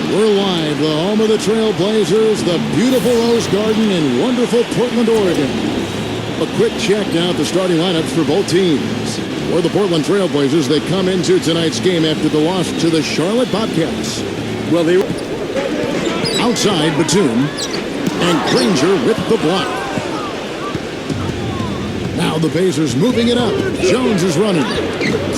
We're live, the home of the Trailblazers, the beautiful Rose Garden in wonderful Portland, Oregon. A quick check now at the starting lineups for both teams. For the Portland Trailblazers, they come into tonight's game after the loss to the Charlotte Bobcats. Well, they outside Batum, and Granger with the block. Now the Pacers moving it up. Jones is running.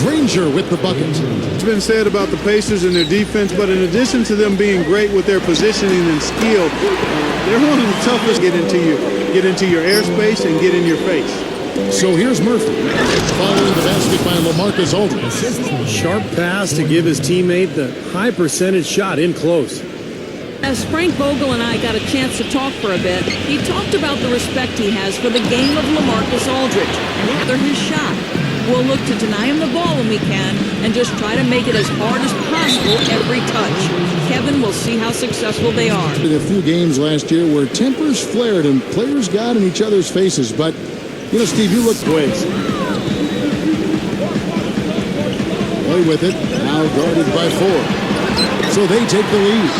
Granger with the bucket. It's been said about the Pacers and their defense, but in addition to them being great with their positioning and skill, they're one of the toughest to get into your airspace and get in your face. So here's Murphy, following the basket by LaMarcus Aldridge. Sharp pass to give his teammate the high percentage shot in close. As Frank Vogel and I got a chance to talk for a bit, he talked about the respect he has for the game of LaMarcus Aldridge and rather his shot. We'll look to deny him the ball when we can and just try to make it as hard as possible every touch. Kevin will see how successful they are. In a few games last year where tempers flared and players got in each other's faces, but you know, Steve, you look ways. Play with it, now guarded by 4. So they take the lead.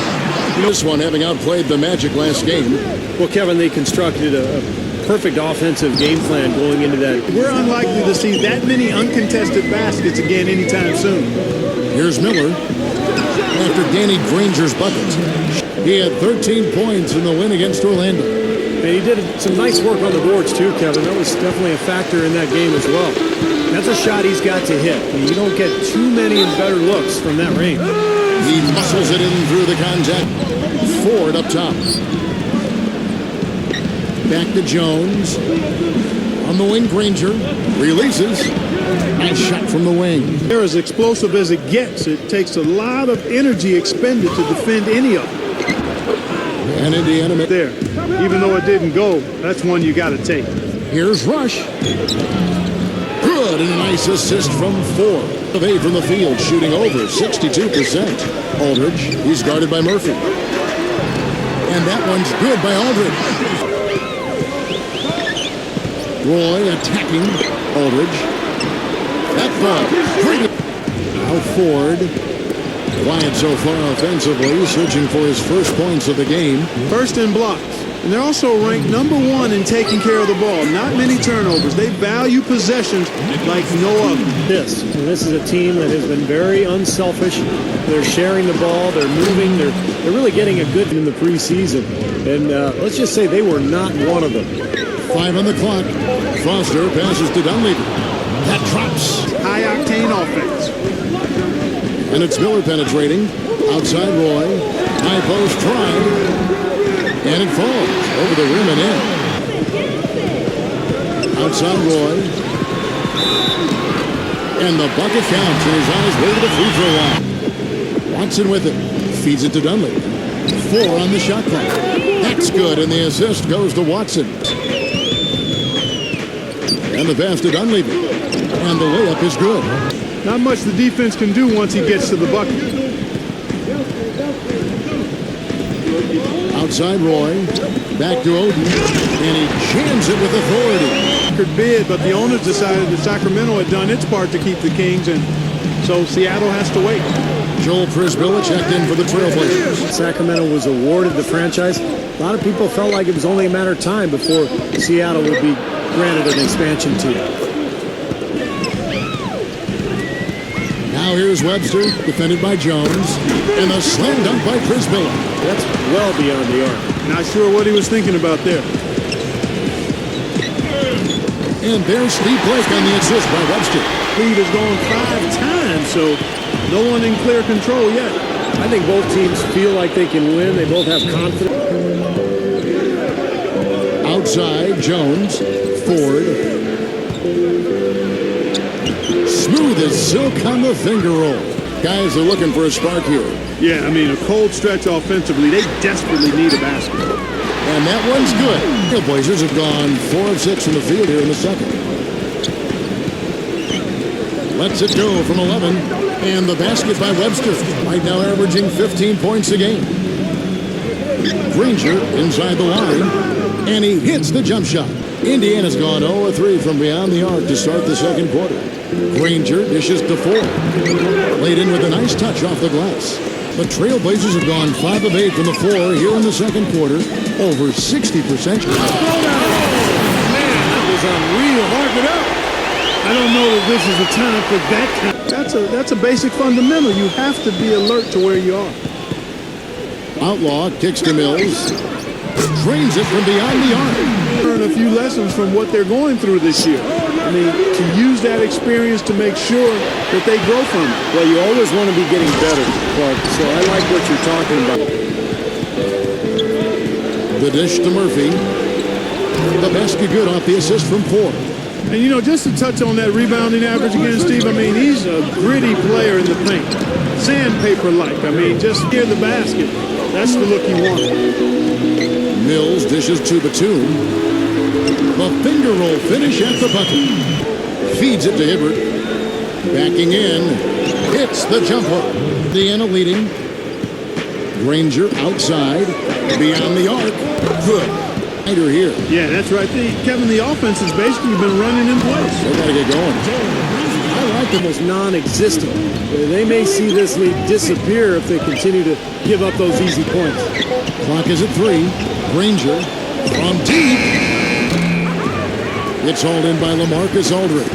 This one having outplayed the Magic last game. Well, Kevin, they constructed a perfect offensive game plan going into that. We're unlikely to see that many uncontested baskets again anytime soon. Here's Miller after Danny Granger's bucket. He had 13 points in the win against Orlando. And he did some nice work on the boards too, Kevin. That was definitely a factor in that game as well. That's a shot he's got to hit. You don't get too many and better looks from that range. He muscles it in through the contact. Ford up top. Back to Jones. On the wing, Granger releases. Nice shot from the wing. They're as explosive as it gets. It takes a lot of energy expended to defend any of them. And Indiana there. Even though it didn't go, that's one you got to take. Here's Rush. Good, and a nice assist from Ford. Of 8 from the field, shooting over 62%. Aldridge, he's guarded by Murphy. And that one's good by Aldridge. Roy attacking Aldridge. That ball, great. Now Ford. Quiet so far offensively, searching for his first points of the game. First in blocks. And they're also ranked #1 in taking care of the ball. Not many turnovers. They value possessions like no other. This is a team that has been very unselfish. They're sharing the ball. They're moving. They're really getting a good in the preseason. And let's just say they were not one of them. 5 on the clock. Foster passes to Dunleavy. That drops. High-octane offense. And it's Miller penetrating. Outside Roy. High post try. And it falls over the rim and in. Outside Roy. And the bucket counts, and he's on his way to the free throw line. Watson with it. Feeds it to Dunley. 4 on the shot clock. That's good, and the assist goes to Watson. And the pass to Dunleavy. And the layup is good. Not much the defense can do once he gets to the bucket. Outside Roy, back to Oden, and he jams it with authority. Could bid, but the owners decided that Sacramento had done its part to keep the Kings, and so Seattle has to wait. Joel Prisbilla checked in for the Trailblazers. Sacramento was awarded the franchise. A lot of people felt like it was only a matter of time before Seattle would be granted an expansion team. Now here's Webster, defended by Jones, and a slam dunk by Prisbilla. That's well beyond the arc. Not sure what he was thinking about there. And there's Steve Blake on the assist by Webster. Lead has gone 5 times, so no one in clear control yet. I think both teams feel like they can win. They both have confidence. Outside, Jones, Ford. Smooth as silk on the finger roll. Guys are looking for a spark here. Yeah, I mean, a cold stretch offensively. They desperately need a basket. And that one's good. The Blazers have gone 4 of 6 from the field here in the second. Lets it go from 11. And the basket by Webster. Right now averaging 15 points a game. Granger inside the line. And he hits the jump shot. Indiana's gone 0 of 3 from beyond the arc to start the second quarter. Granger dishes to Ford. Laid in with a nice touch off the glass. The Trailblazers have gone 5 of 8 from the floor here in the second quarter. Over 60%. Man, that was unreal. Mark it up. I don't know that this is the time for that. That's a basic fundamental. You have to be alert to where you are. Outlaw kicks to Mills. Drains it from beyond the arc. Learn a few lessons from what they're going through this year. I mean, to use that experience to make sure that they grow from it. Well, you always want to be getting better, Clark, so I like what you're talking about. The dish to Murphy. The basket good off the assist from Ford. And, you know, just to touch on that rebounding average again, Steve, I mean, he's a gritty player in the paint. Sandpaper-like. I mean, just near the basket. That's the look you want. Mills dishes to Batum. The finger roll finish at the bucket. Feeds it to Hibbert. Backing in. Hits the jumper. Indiana leading. Granger outside. Beyond the arc. Good. Here. Yeah, that's right. Kevin, the offense has basically been running in place. They got to get going. I like them as non-existent. They may see this lead disappear if they continue to give up those easy points. Clock is at 3. Granger from deep. It's hauled in by LaMarcus Aldridge.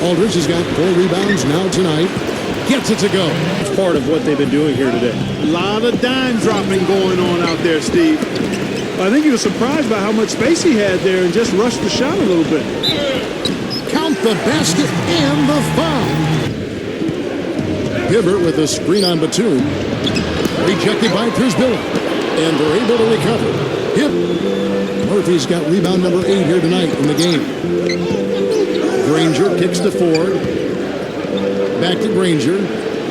Aldridge has got 4 rebounds now tonight. Gets it to go. It's part of what they've been doing here today. A lot of dime dropping going on out there, Steve. I think he was surprised by how much space he had there and just rushed the shot a little bit. Count the basket and the foul. Hibbert with a screen on Batum. Rejected by Prisbilla. And they're able to recover. Murphy's got rebound number 8 here tonight in the game. Granger kicks to Ford. Back to Granger.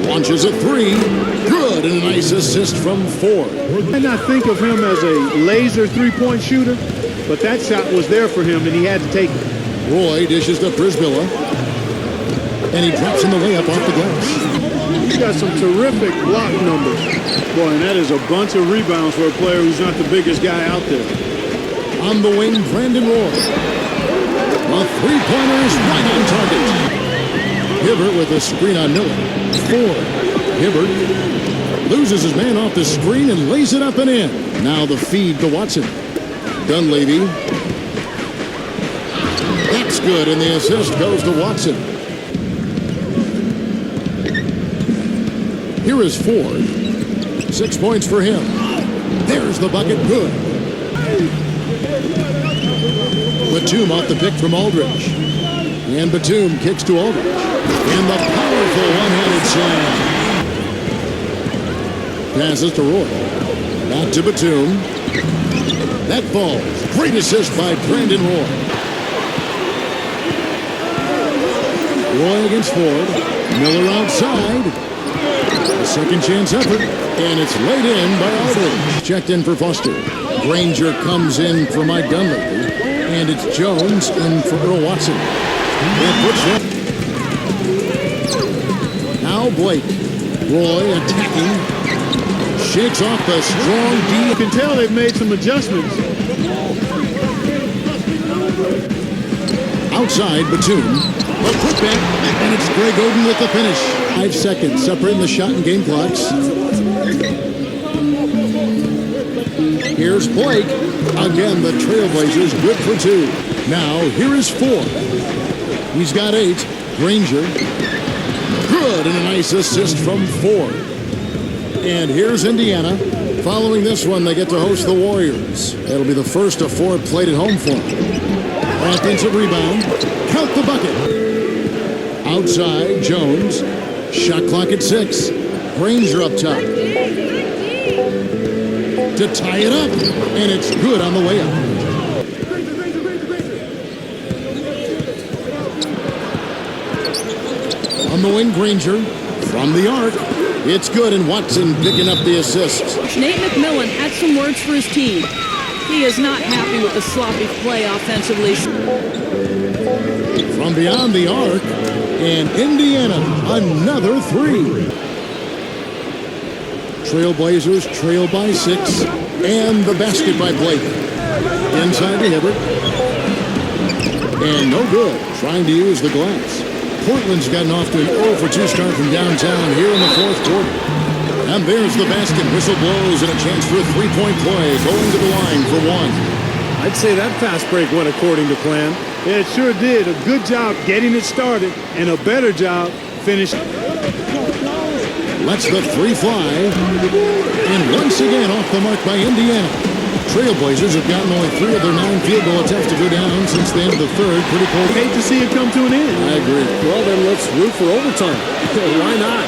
Launches a 3. Good, and a nice assist from Ford. I might not think of him as a laser three-point shooter, but that shot was there for him, and he had to take it. Roy dishes to Prisbilla. And he drops in the layup off the glass. He's got some terrific block numbers. Boy, and that is a bunch of rebounds for a player who's not the biggest guy out there. On the wing, Brandon Roy. A three-pointer is right on target. Hibbert with a screen on Miller. Ford. Hibbert loses his man off the screen and lays it up and in. Now the feed to Watson. Dunleavy. That's good, and the assist goes to Watson. Here is Ford. 6 points for him. There's the bucket. Good. Batum off the pick from Aldridge. And Batum kicks to Aldridge. And the powerful one-handed slam. Passes to Roy. Back to Batum. That falls. Great assist by Brandon Roy. Roy against Ford. Miller outside. A second chance effort. And it's laid in by Aldridge. Checked in for Foster. Granger comes in for Mike Dunleavy. And it's Jones in for Earl Watson. And puts it. Now Blake. Roy attacking. Shakes off the strong D. You can tell they've made some adjustments. Outside, Batum. A putback, and it's Greg Oden with the finish. 5 seconds separating the shot and game clocks. Here's Blake. Again, the Trailblazers good for 2. Now, here is Ford. He's got 8. Granger. Good, and a nice assist from Ford. And here's Indiana. Following this one, they get to host the Warriors. It'll be the first of 4 played at home for them. Offensive rebound. Count the bucket. Outside, Jones. Shot clock at 6. Granger up top. To tie it up. And it's good on the way up. On the wing, Granger. From the arc. It's good, and Watson picking up the assist. Nate McMillan had some words for his team. He is not happy with the sloppy play offensively. From beyond the arc, and Indiana, another 3. Trailblazers trail by 6, and the basket by Blake. Inside to Hibbert. And no good, trying to use the glass. Portland's gotten off to an 0 for 2 start from downtown here in the 4th quarter. There's the basket. Whistle blows and a chance for a three-point play. Going to the line for one. I'd say that fast break went according to plan. Yeah, it sure did. A good job getting it started and a better job finishing. Lets the three fly. And once again off the mark by Indiana. Trailblazers have gotten only 3 of their 9 field goal attempts to go down since the end of the third. Pretty cold. Hate to see it come to an end. I agree. Well, then let's root for overtime. Why not?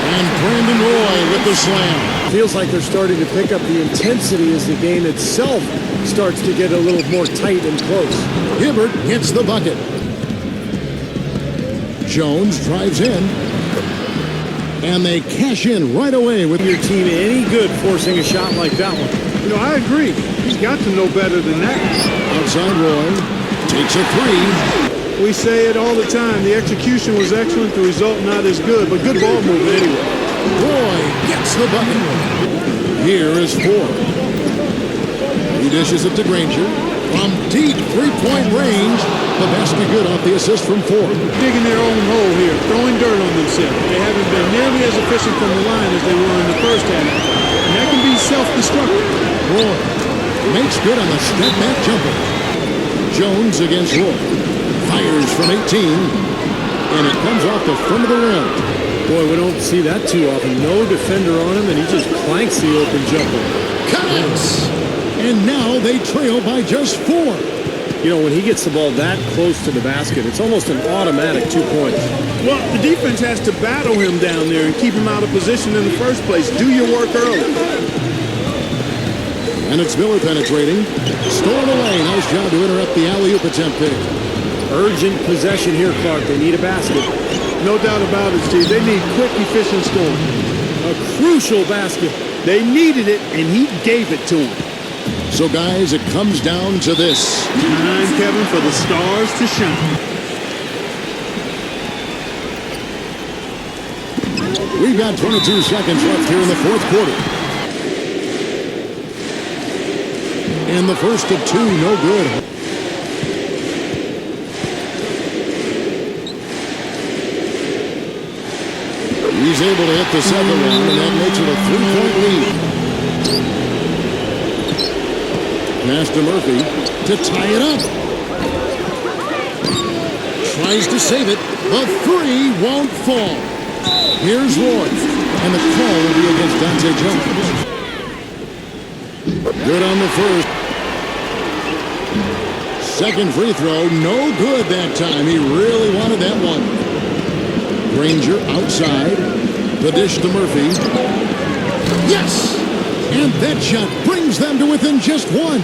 And Brandon Roy with the slam. Feels like they're starting to pick up the intensity as the game itself starts to get a little more tight and close. Hibbert hits the bucket. Jones drives in. And they cash in right away with Your team any good forcing a shot like that one. You know, I agree. He's got to know better than that. outside Roy. Takes a three. We say it all the time. The execution was excellent. The result not as good, but good ball movement anyway. Roy gets the bucket. Here is 4. He dishes it to Granger. From deep three-point range, the basket good off the assist from 4. Digging their own hole here, throwing dirt on themselves. They haven't been nearly as efficient from the line as they were in the first half. And that can be self-destructive. Roy makes good on the step-back jumper. Jones against Roy. Fires from 18. And it comes off the front of the rim. Boy, we don't see that too often. No defender on him, and he just clanks the open jumper. Connects! And now they trail by just 4. You know, when he gets the ball that close to the basket, it's almost an automatic 2 points. Well, the defense has to battle him down there and keep him out of position in the first place. Do your work early. And it's Miller penetrating. Stolen away. Nice job to interrupt the alley-oop attempt pick. Urgent possession here, Clark. They need a basket. No doubt about it, Steve. They need quick, efficient scoring. A crucial basket. They needed it, and he gave it to them. So, guys, it comes down to this. Time, Kevin, for the stars to shine. We've got 22 seconds left here in the fourth quarter. And the first of 2, no good. He's able to hit the second one, and that makes it a 3-point lead. Pass to Murphy to tie it up. Tries to save it. The 3 won't fall. Here's Roy. And the call will be against Dante Jones. Good on the first. Second free throw. No good that time. He really wanted that one. Granger outside. The dish to Murphy. Yes! And that shot brings them to within just 1.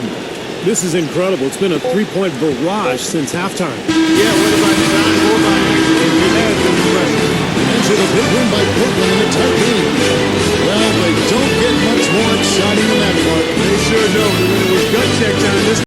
This is incredible. It's been a 3-point barrage since halftime. Yeah, whether by design or by accident, it has been impressive. And so the big win by Portland in a tight game.